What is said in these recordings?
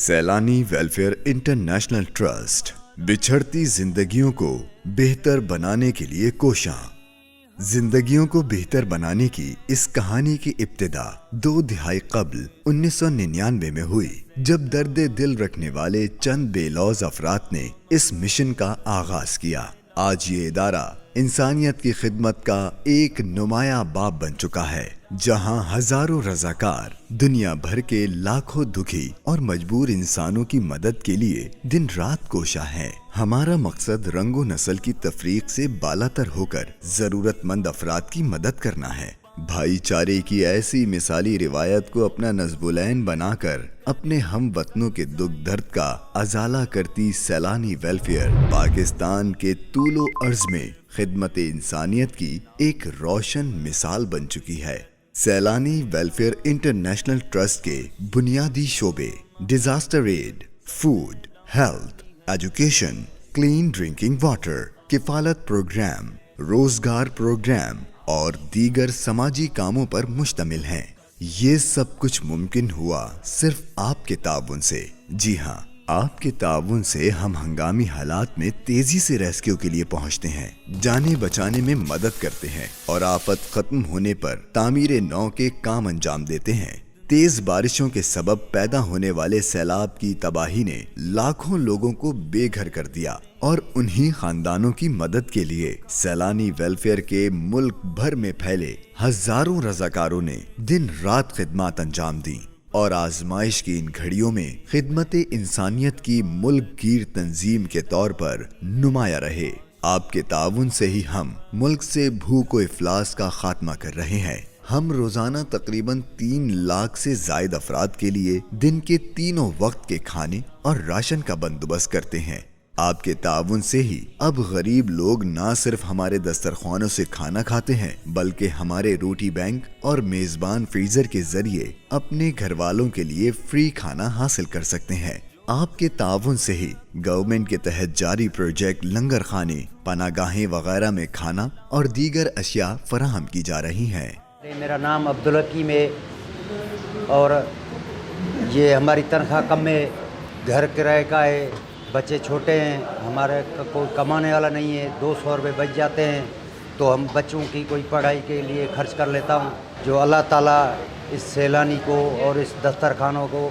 Saylani welfare international trust بچھڑتی زندگیوں کو بہتر بنانے کے لیے کوشاں۔ زندگیوں کو بہتر بنانے کی اس کہانی کی ابتدا 2 دہائی قبل 1999 میں ہوئی، جب درد دل رکھنے والے چند بے لوث افراد نے اس مشن کا آغاز کیا۔ آج یہ ادارہ انسانیت کی خدمت کا ایک نمایاں باب بن چکا ہے، جہاں ہزاروں رضاکار دنیا بھر کے لاکھوں دکھی اور مجبور انسانوں کی مدد کے لیے دن رات کوشاں ہیں۔ ہمارا مقصد رنگ و نسل کی تفریق سے بالاتر ہو کر ضرورت مند افراد کی مدد کرنا ہے۔ بھائی چارے کی ایسی مثالی روایت کو اپنا نصب العین بنا کر اپنے ہم وطنوں کے دکھ درد کا ازالہ کرتی سیلانی ویلفیئر پاکستان کے طول و عرض میں خدمت انسانیت کی ایک روشن مثال بن چکی ہے۔ سیلانی ویلفیئر انٹرنیشنل ٹرسٹ کے بنیادی شعبے disaster aid, food, health, education, clean drinking water, کفالت پروگرام، روزگار پروگرام اور دیگر سماجی کاموں پر مشتمل ہیں۔ یہ سب کچھ ممکن ہوا صرف آپ کے تعاون سے۔ جی ہاں، آپ کے تعاون سے ہم ہنگامی حالات میں تیزی سے ریسکیو کے لیے پہنچتے ہیں، جانیں بچانے میں مدد کرتے ہیں اور آفت ختم ہونے پر تعمیر نو کے کام انجام دیتے ہیں۔ تیز بارشوں کے سبب پیدا ہونے والے سیلاب کی تباہی نے لاکھوں لوگوں کو بے گھر کر دیا، اور انہی خاندانوں کی مدد کے لیے سیلانی ویلفیئر کے ملک بھر میں پھیلے ہزاروں رضاکاروں نے دن رات خدمات انجام دیں، اور آزمائش کی ان گھڑیوں میں خدمت انسانیت کی ملک گیر تنظیم کے طور پر نمایاں رہے۔ آپ کے تعاون سے ہی ہم ملک سے بھوک و افلاس کا خاتمہ کر رہے ہیں۔ ہم روزانہ تقریباً 3 لاکھ سے زائد افراد کے لیے دن کے تینوں وقت کے کھانے اور راشن کا بندوبست کرتے ہیں۔ آپ کے تعاون سے ہی اب غریب لوگ نہ صرف ہمارے دسترخوانوں سے کھانا کھاتے ہیں، بلکہ ہمارے روٹی بینک اور میزبان فریزر کے ذریعے اپنے گھر والوں کے لیے فری کھانا حاصل کر سکتے ہیں۔ آپ کے تعاون سے ہی گورنمنٹ کے تحت جاری پروجیکٹ لنگر خانے، پناہ گاہیں وغیرہ میں کھانا اور دیگر اشیاء فراہم کی جا رہی ہیں۔ میرا نام عبدالحکیم ہے، اور یہ ہماری تنخواہ کم ہے، گھر کرائے کا ہے، بچے چھوٹے ہیں، ہمارے کوئی کمانے والا نہیں ہے، 200 روپے بچ جاتے ہیں تو ہم بچوں کی کوئی پڑھائی کے لیے خرچ کر لیتا ہوں۔ جو اللہ تعالیٰ اس سیلانی کو اور اس دسترخوانوں کو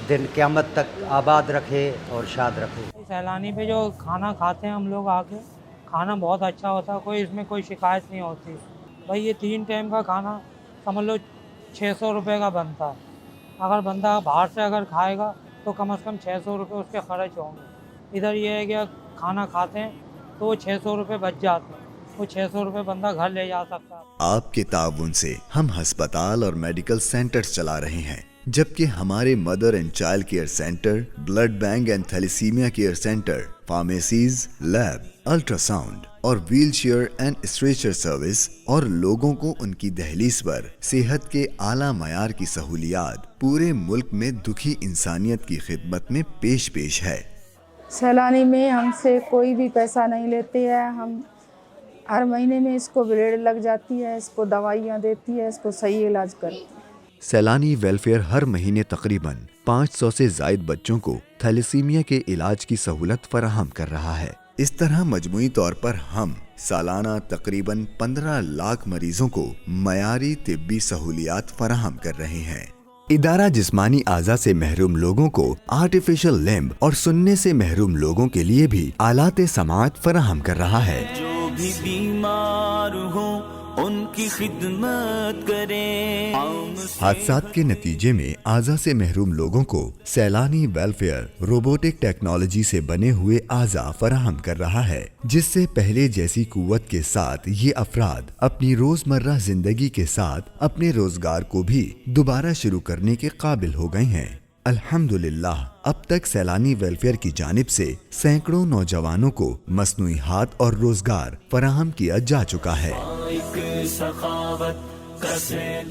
دن قیامت تک آباد رکھے اور شاد رکھے۔ سیلانی پہ جو کھانا کھاتے ہیں ہم لوگ آ کے، کھانا بہت اچھا ہوتا ہے، کوئی اس میں کوئی شکایت نہیں ہوتی۔ بھائی یہ 3 ٹائم کا کھانا سمجھ لو 600 روپے کا بنتا ہے۔ اگر بندہ باہر سے اگر کھائے گا تو کم از کم 600 روپے اس کے خرچ ہوں گے۔ ادھر یہ ہے کہ کھانا کھاتے ہیں تو وہ 600 روپے بچ جاتے ہیں، وہ 600 روپے بندہ گھر لے جا سکتا ہے۔ آپ کے تعاون سے ہم ہسپتال اور میڈیکل سینٹرز چلا رہے ہیں، جبکہ ہمارے mother and child care centre, blood bank and thalassemia care centre, pharmacies, lab, ultrasound اور wheelchair and stretcher service, اور لوگوں کو ان کی دہلیز پر صحت کے اعلیٰ معیار کی سہولیات پورے ملک میں دکھی انسانیت کی خدمت میں پیش ہے۔ سیلانی میں ہم سے کوئی بھی پیسہ نہیں لیتے ہیں، ہم ہر مہینے میں اس کو بلیڈ لگ جاتی ہے، اس کو دوائیاں دیتی ہے، اس کو صحیح علاج کرتی ہے۔ سیلانی ویلفیئر ہر مہینے تقریباً 500 سے زائد بچوں کو تھیلیسیمیا کے علاج کی سہولت فراہم کر رہا ہے۔ اس طرح مجموعی طور پر ہم سالانہ تقریباً 15 لاکھ مریضوں کو معیاری طبی سہولیات فراہم کر رہے ہیں۔ ادارہ جسمانی اعضاء سے محروم لوگوں کو آرٹیفیشل لمب اور سننے سے محروم لوگوں کے لیے بھی آلات سماعت فراہم کر رہا ہے۔ جو بھی بیمار ہو ان کی خدمت کریں۔ حادثات کے نتیجے میں اعضاء سے محروم لوگوں کو سیلانی ویلفیئر روبوٹک ٹیکنالوجی سے بنے ہوئے اعضاء فراہم کر رہا ہے، جس سے پہلے جیسی قوت کے ساتھ یہ افراد اپنی روزمرہ زندگی کے ساتھ اپنے روزگار کو بھی دوبارہ شروع کرنے کے قابل ہو گئے ہیں۔ الحمدللہ اب تک سیلانی ویلفیئر کی جانب سے سینکڑوں نوجوانوں کو مصنوعی ہاتھ اور روزگار فراہم کیا جا چکا ہے۔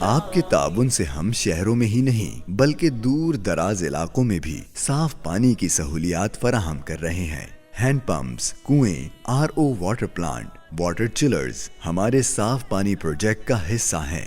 آپ کے تعاون سے ہم شہروں میں ہی نہیں بلکہ دور دراز علاقوں میں بھی صاف پانی کی سہولیات فراہم کر رہے ہیں۔ ہینڈ پمپس، کنویں، RO واٹر پلانٹ، واٹر چلرز ہمارے صاف پانی پروجیکٹ کا حصہ ہیں۔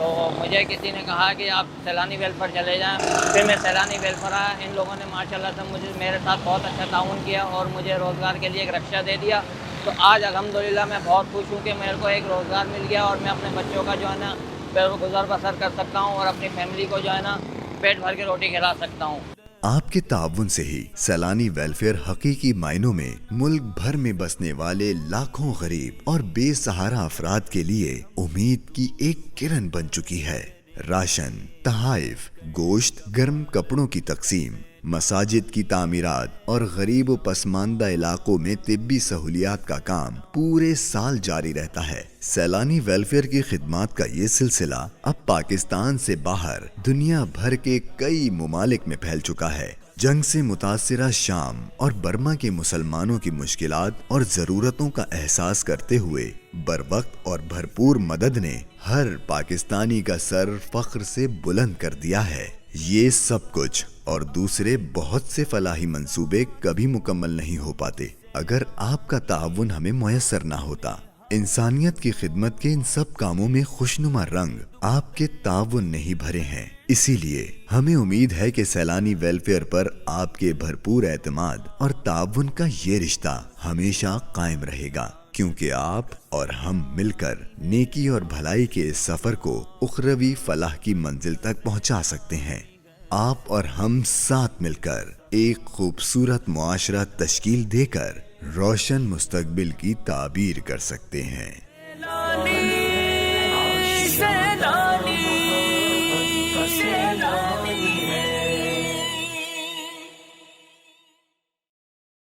تو مجھے کسی نے کہا کہ آپ سیلانی ویل پر چلے جائیں. پھر میں سیلانی ویل پر آیا. ان لوگوں نے ماشاءاللہ سے مجھے میرے ساتھ بہت اچھا تعاون کیا اور مجھے روزگار کے لیے ایک رکشہ دے دیا. تو آج الحمدللہ میں بہت خوش ہوں کہ میرے کو ایک روزگار مل گیا اور میں اپنے بچوں کا جو ہے نا گزر بسر کر سکتا ہوں اور اپنی فیملی کو جو ہے نا پیٹ بھر کے روٹی کھلا سکتا ہوں. آپ کے تعاون سے ہی سیلانی ویلفیئر حقیقی معنوں میں ملک بھر میں بسنے والے لاکھوں غریب اور بے سہارا افراد کے لیے امید کی ایک کرن بن چکی ہے. راشن، تحائف، گوشت، گرم کپڑوں کی تقسیم، مساجد کی تعمیرات اور غریب و پسماندہ علاقوں میں طبی سہولیات کا کام پورے سال جاری رہتا ہے. سیلانی ویلفیئر کی خدمات کا یہ سلسلہ اب پاکستان سے باہر دنیا بھر کے کئی ممالک میں پھیل چکا ہے. جنگ سے متاثرہ شام اور برما کے مسلمانوں کی مشکلات اور ضرورتوں کا احساس کرتے ہوئے بروقت اور بھرپور مدد نے ہر پاکستانی کا سر فخر سے بلند کر دیا ہے. یہ سب کچھ اور دوسرے بہت سے فلاحی منصوبے کبھی مکمل نہیں ہو پاتے اگر آپ کا تعاون ہمیں میسر نہ ہوتا. انسانیت کی خدمت کے ان سب کاموں میں خوشنما رنگ آپ کے تعاون نے ہی بھرے ہیں. اسی لیے ہمیں امید ہے کہ سیلانی ویلفیئر پر آپ کے بھرپور اعتماد اور تعاون کا یہ رشتہ ہمیشہ قائم رہے گا، کیونکہ آپ اور ہم مل کر نیکی اور بھلائی کے اس سفر کو اخروی فلاح کی منزل تک پہنچا سکتے ہیں. آپ اور ہم ساتھ مل کر ایک خوبصورت معاشرہ تشکیل دے کر روشن مستقبل کی تعبیر کر سکتے ہیں. سیلانی